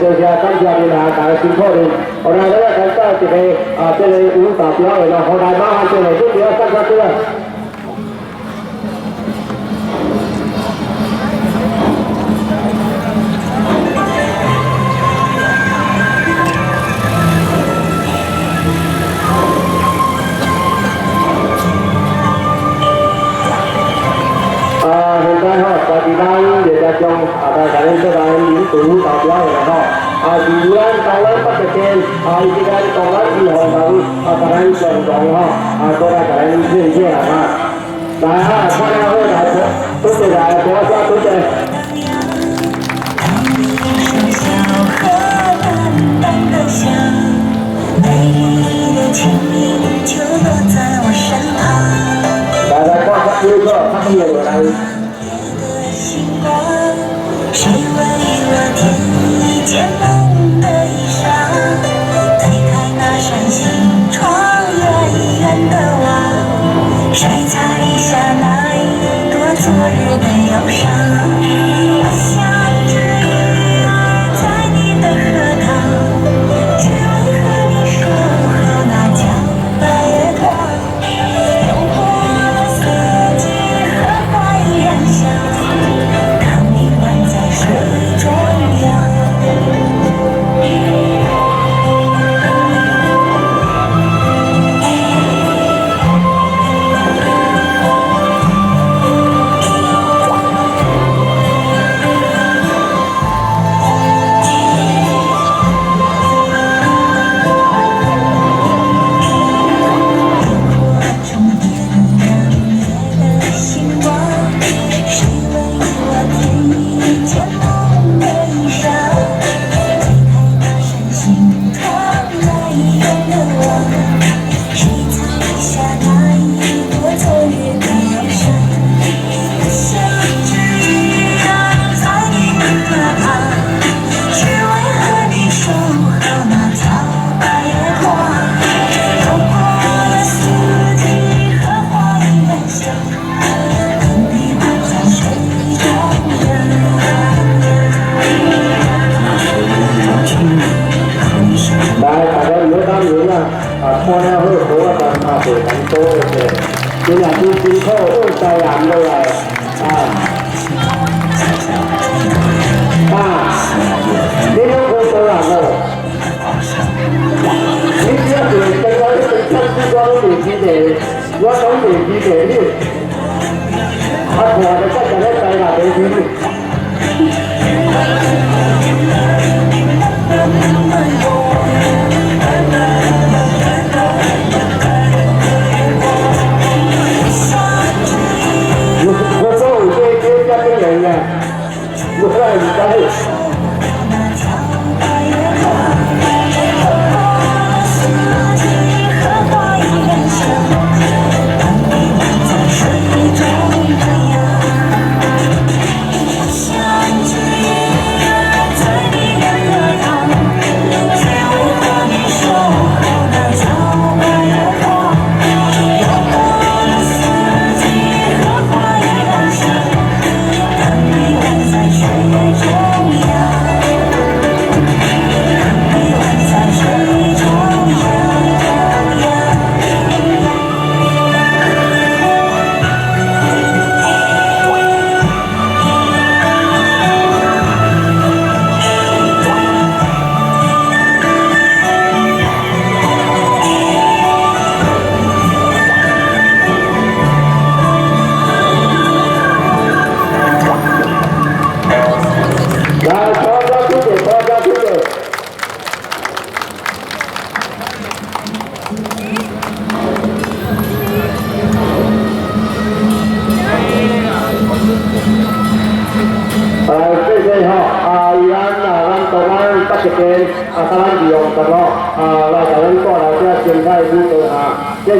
多谢感谢您啊，大家辛苦您。后来咱来看到一个这个舞蹈表演了，后来麻烦这个你不要上车了。现在吼，在咱列车中在咱做咱民族舞蹈表演吼，是咱台湾北极天，以及咱台湾义和人甲咱共同吼，过来甲咱献献啊！来看了好来，多谢来，多谢多谢。来看看这个，看这个来。谁为了天一件梦的衣裳，推开那扇心窗远远的望，谁踩下那一朵昨日的忧伤？我像只鱼儿在你的荷塘，只为和你守候那皎白月光，走过了四季和花依然香。水中央。看了好，好啊，咱袂难多嘅，今日真辛苦，又在人落来你有好多人哦，你只要是跟我一直唱歌，我袂记得，我讲袂记得你，看就真係咧在哪地方？这边咱利用什么来咱过来这生态舞蹈谢谢。